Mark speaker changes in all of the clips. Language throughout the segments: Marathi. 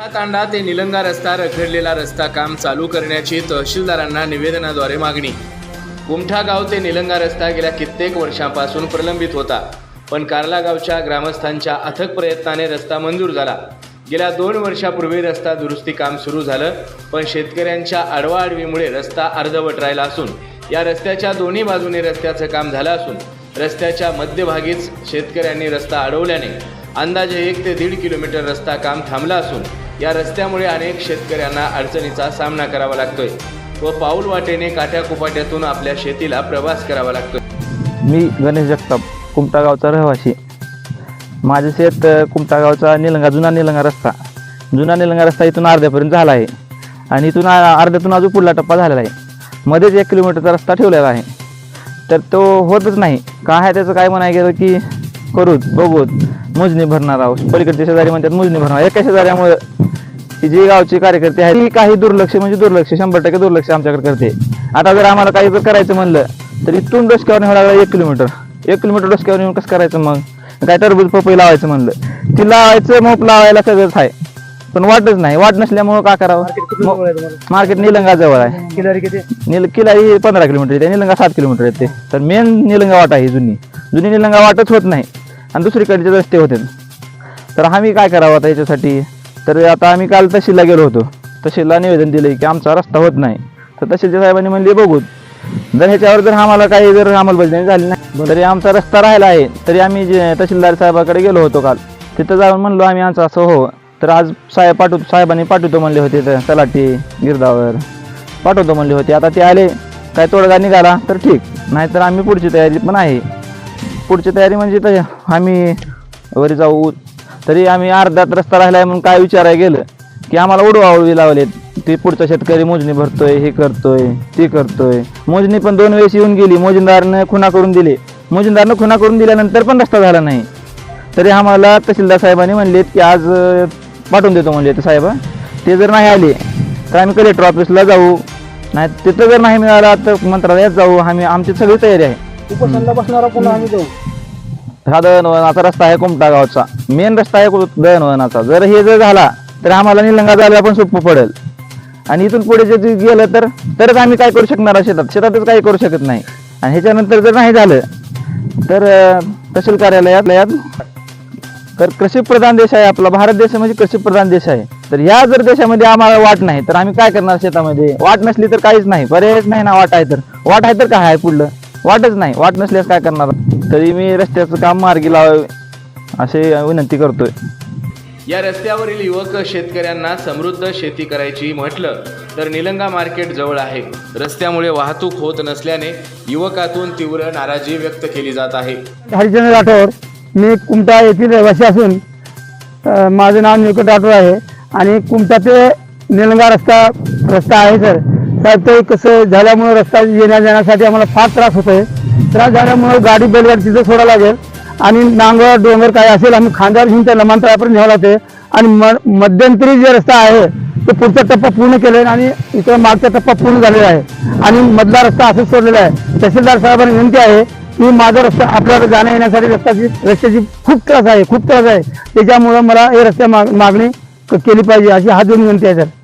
Speaker 1: तांडा ते निलंगा रस्ता रखडलेला रस्ता काम चालू करण्याची तहसीलदारांना निवेदनाद्वारे मागणी। कुमठा गाव ते निलंगा रस्ता गेल्या कित्येक वर्षांपासून प्रलंबित होता, पण कार्ला गावच्या ग्रामस्थांच्या अथक प्रयत्नाने रस्ता मंजूर झाला। गेल्या 2 वर्षापूर्वी रस्ता दुरुस्ती काम सुरू झालं, पण शेतकऱ्यांच्या आडवाआडवीमुळे रस्ता अर्धवट राहिला असून या रस्त्याच्या दोन्ही बाजूने रस्त्याचं काम झालं असून रस्त्याच्या मध्यभागीच शेतकऱ्यांनी रस्ता अडवल्याने अंदाजे 1 ते 1.5 किलोमीटर रस्ता काम थांबला असून या रस्त्यामुळे अनेक शेतकऱ्यांना अडचणीचा सामना करावा लागतोय व पाऊल वाटेने काठ्याकुपाट्यातून आपल्या शेतीला प्रवास करावा लागतोय।
Speaker 2: मी गणेश जगताप, कुमठा गावचा रहिवासी। माझे शेत कुमठा गावचा जुना निलंगा रस्ता इथून अर्ध्यापर्यंत झाला आहे आणि इथून अर्ध्यातून अजून पुढला टप्पा झालेला आहे। मध्येच 1 किलोमीटरचा रस्ता ठेवलेला आहे, तर तो होतच नाही। काय आहे त्याचं काय म्हणाय गेलं की करूच बघूच मोजणी भरणार आहोत, पलीकडच्या शेजारी म्हणतात मोजणी भरणार। एका शेजाऱ्यामुळे ही जी गावची कार्यकर्ते आहेत ती काही दुर्लक्ष म्हणजे दुर्लक्ष 100% दुर्लक्ष आमच्याकडे करते। आता जर आम्हाला काही जर करायचं म्हणलं तर इथून डोसक्यावर न्यावं लागलं 1 किलोमीटर डोसक्यावर येऊन कसं करायचं? मग काय टरबूज पपई लावायचं म्हणलं ती लावायचं, मोप लावायला सगळंच आहे, पण वाटच नाही। वाट नसल्यामुळं का करावं? मार्केट निलंगाजवळ आहे। किल्लारी 15 किलोमीटर येते, निलंगा 7 किलोमीटर येते। तर मेन निलंगा वाट आहे, जुनी निलंगा वाटच होत नाही आणि दुसरीकडचे रस्ते होते। तर आम्ही काय करावं आता याच्यासाठी? तर आता आम्ही काल तहसीलला गेलो होतो, तहसीलला निवेदन दिले की आमचा रस्ता होत नाही। तर तहसीलच्या साहेबांनी म्हणले बघू, जर ह्याच्यावर जर आम्हाला काही जर अंमलबजावणी झाली नाही तरी आमचा रस्ता राहिला आहे। तरी आम्ही तहसीलदार साहेबाकडे गेलो होतो काल, तिथं जाऊन म्हणलो आम्ही आमचं असं हो, तर आज साहेबांनी पाठवतो म्हणले होते, तर तलाठी गिरदावर पाठवतो म्हणले होते। आता ते आले, काय तोडगा निघाला तर ठीक, नाहीतर आम्ही पुढची तयारी पण आहे। पुढची तयारी म्हणजे तर आम्ही वरी जाऊ, तरी आम्ही अर्ध्यात रस्ता राहिला आहे म्हणून काय विचारायला गेलं की आम्हाला उडवाउडवी लावलेत। ते पुढचा शेतकरी मोजणी भरतोय, हे करतोय ते करतोय। मोजणी पण 2 वेळेस येऊन गेली, मोजणीदारनं खुना करून दिल्यानंतर पण रस्ता झाला नाही। तरी आम्हाला तहसीलदार साहेबांनी म्हणलेत की आज पाठवून देतो म्हणले ते साहेब। ते जर नाही आले तर आम्ही कलेक्टर ऑफिसला जाऊ, नाही तिथं जर नाही मिळाला तर मंत्रालयात जाऊ। आमची सगळी तयारी आहे।
Speaker 3: उपोषणाला बसणारा पुन्हा आम्ही जाऊ।
Speaker 2: हा दळणवळणाचा रस्ता आहे कुमठा गावचा, मेन रस्ता आहे दळणवळणाचा। जर हे जर झाला तर आम्हाला निलंगा जायला पण सोपं पडेल आणि इथून पुढे जे गेलं तरच आम्ही काय करू शकणार? शेतातच काही करू शकत नाही। आणि ह्याच्यानंतर जर नाही झालं तर तहसील कार्यालयात तर कृषीप्रधान देश आहे आपला भारत देश, म्हणजे कृषीप्रधान देश आहे। तर या जर देशामध्ये आम्हाला वाट नाही तर आम्ही काय करणार? शेतामध्ये वाट नसली तर काहीच नाही, पर्यायच नाही ना। वाट आहे तर काय आहे? पुढलं वाटच नाही, वाट नसल्यास काय करणार? तरी मी रस्त्याचं काम मार्गी लावावे असे विनंती करतोय।
Speaker 1: या रस्त्यावरील युवक शेतकऱ्यांना समृद्ध शेती करायची म्हटलं तर निलंगा मार्केट जवळ आहे। रस्त्यामुळे वाहतूक होत नसल्याने युवकातून तीव्र नाराजी व्यक्त केली जात आहे।
Speaker 3: हरिचंद्र राठोड, मी कुमठा येथील रहिवासी असून माझं नाव निळकंठ राठोड आहे आणि कुमठा ते निलंगा रस्ता आहे सर। साहेब ते कसं झाल्यामुळे रस्ता येण्या जाण्यासाठी आम्हाला फार त्रास होतोय। त्रास झाल्यामुळे गाडी बैलगाडी तिथं सोडावं लागेल आणि नांगर डोंगर काय असेल आम्ही खांद्यावर घेऊन त्या लमांतरापर्यंत न्यावं लागते। आणि मध्यंतरी जे रस्ता आहे तो पुढचा टप्पा पूर्ण केला आणि इथं मागचा टप्पा पूर्ण झालेला आहे आणि मधला रस्ता असंच सोडलेला आहे। तहसीलदार साहेबांनी विनंती आहे की माझा रस्ता आपल्याला जाण्या येण्यासाठी रस्त्याची खूप त्रास आहे। त्याच्यामुळं मला हे रस्त्या मागणी केली पाहिजे अशी हात जोडून विनंती आहे सर।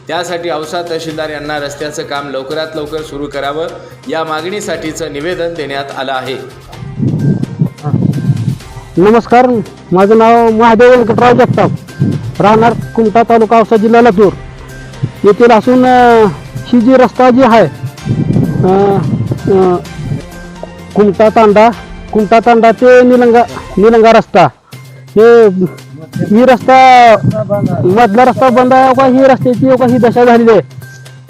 Speaker 1: त्यासाठी औसा तहसीलदार यांना रस्त्याचं काम लवकरात लवकर सुरू करावं या मागणीसाठीचं निवेदन देण्यात आलं आहे।
Speaker 3: नमस्कार, माझं नाव महादेव व्यंकटराव जगताप, राहणार कुमठा तालुका औसा जिल्हा लातूर येथील असून ही जी रस्ता जी आहे कुमठा तांडा ते निलंगा रस्ता, ही रस्ता मधला रस्ता बंद आहे का? ही रस्त्याची का ही दशा झालेली आहे,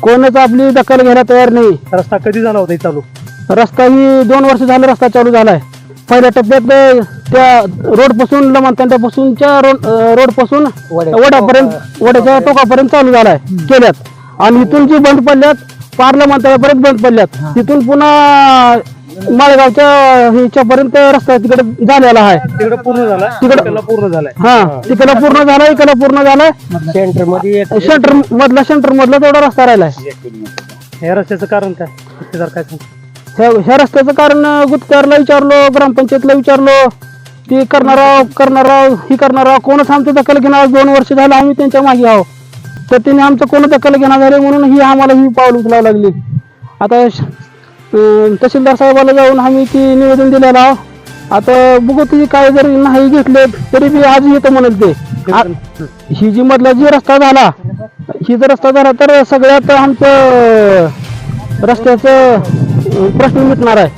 Speaker 3: कोणच आपली दखल घ्यायला तयार नाही।
Speaker 4: रस्ता कधी झाला होता चालू?
Speaker 3: रस्ता ही 2 वर्ष झालं रस्ता चालू झालाय। पहिल्या टप्प्यात त्या रोड पासून लमांतंड्यापासूनच्या रोड पासून वड्याच्या टोकापर्यंत चालू झालाय केल्यात आणि इथून जी बंद पडल्यात पार्ला मंत्रालयापर्यंत बंद पडल्यात, तिथून पुन्हा माळगावच्या ह्याच्यापर्यंत रस्ता तिकडे झालेला आहे।
Speaker 4: तिकडे पूर्ण झाला, तिकडे पूर्ण झालाय।
Speaker 3: हा, तिकडे पूर्ण झालाय, इकडे पूर्ण झालाय। सेंटर मधला तेवढा रस्ता राहिलाय।
Speaker 4: या रस्त्याचं कारण काय? काय
Speaker 3: ह्या रस्त्याचं कारण गुत्तेदारला विचारलो, ग्रामपंचायतला विचारलो, ती करणारा कोणच आमचं दखल घेणार 2 वर्ष झालं आम्ही त्यांच्या मागे आहो तर तिने आमचं कोण दखल घेणार झाले म्हणून ही आम्हाला ही पाऊल उचलावं लागली. आता तहसीलदार साहेबाला जाऊन आम्ही ती निवेदन दिलेलं आहो. आता बघू ती काय जरी नाही घेतले तरी बी आज येतं म्हणेल ते ही जी मधला जी रस्ता झाला ही जर रस्ता झाला तर सगळ्यात आमचं रस्त्याचं प्रश्न मिटणार आहे.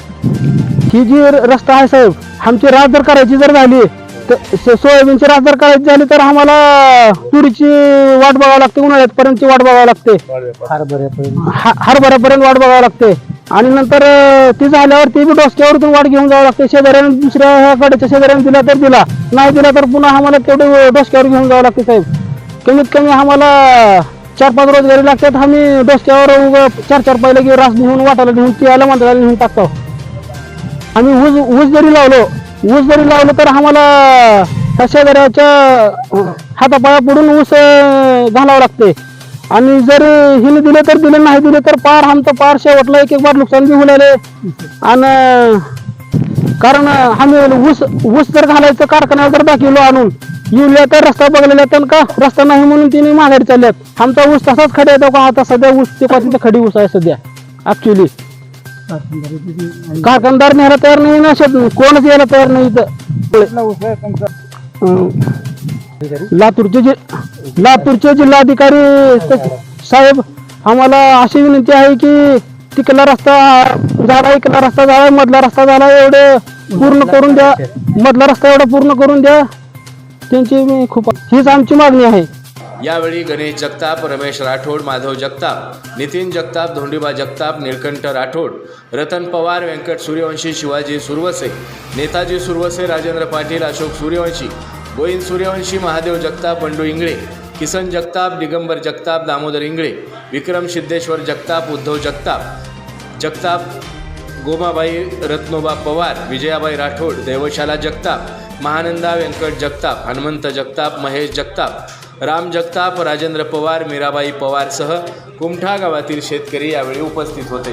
Speaker 3: ही जी रस्ता आहे साहेब आमची रास जर करायची जर झाली तर सोयाबीनची रास जर करायची झाली तर आम्हाला तुरीची वाट बघावं लागते, उन्हाळ्यापर्यंतची वाट बघावं लागते, हरभऱ्यापर्यंत वाट बघावं लागते आणि नंतर ती झाल्यावर ती बी डोसक्यावरतून वाट घेऊन जावं लागते. शेजाऱ्याने दुसऱ्या कडेच्या शेजाऱ्याने दिला तर दिला, नाही दिला तर पुन्हा आम्हाला तेवढं डोसक्यावर घेऊन जावं लागते साहेब. कमीत कमी आम्हाला 4-5 रोजगारी लागतात. आम्ही डोसक्यावर 4-4 पहिलं घेऊन रास घेऊन वाटायला घेऊन तियाला मंत्राला घेऊन टाकतो. आम्ही ऊस जरी लावलो तर आम्हाला ह्या शेजाऱ्याच्या हातापाया पडून ऊस घालावं लागते आणि जर हिने दिले तर दिले, नाही दिले तर पार आमचं पार शेवटला एक बार नुकसान बी होणारे. आणि कारण आम्ही ऊस जर घालायचं कारखान्याला जर दाखवलो आणून युरिया तर रस्ता बघलेला तर का रस्ता नाही म्हणून तिने माघारी चालल्यात. आमचा ऊस तसाच खडी येतो का आता सध्या ऊस ते तिथं खडी ऊस आहे सध्या. ऍक्च्युली कारखानदार न्यायला तयार नाही ना, कोणच यायला तयार नाही इथं. लातूरचे जिल्हाधिकारी साहेब आम्हाला अशी विनंती आहे की तिकडला रस्ता झाला, मधला रस्ता झाला एवढे पूर्ण करून द्या, मधला रस्ता एवढा पूर्ण करून द्या. त्यांची खूप हीच आमची मागणी आहे.
Speaker 1: यावेळी गणेश जगताप, रमेश राठोड, माधव जगताप, नितीन जगताप, धोंडीबा जगताप, निळकंठ राठोड, रतन पवार, व्यंकट सूर्यवंशी, शिवाजी सुरवसे, नेताजी सुरवसे, राजेंद्र पाटील, अशोक सूर्यवंशी, गोविंद सूर्यवंशी, महादेव जगताप, बंडू इंगळे, किसन जगताप, दिगंबर जगताप, दामोदर इंगळे, विक्रम सिद्धेश्वर जगताप, उद्धव जगताप, गोमाबाई रत्नोबा पवार, विजयाबाई राठोड, देवशाला जगताप, महानंदा व्यंकट जगताप, हनुमंत जगताप, महेश जगताप, राम जगताप, राजेंद्र पवार, मीराबाई पवारसह कुमठा गावातील शेतकरी यावेळी उपस्थित होते.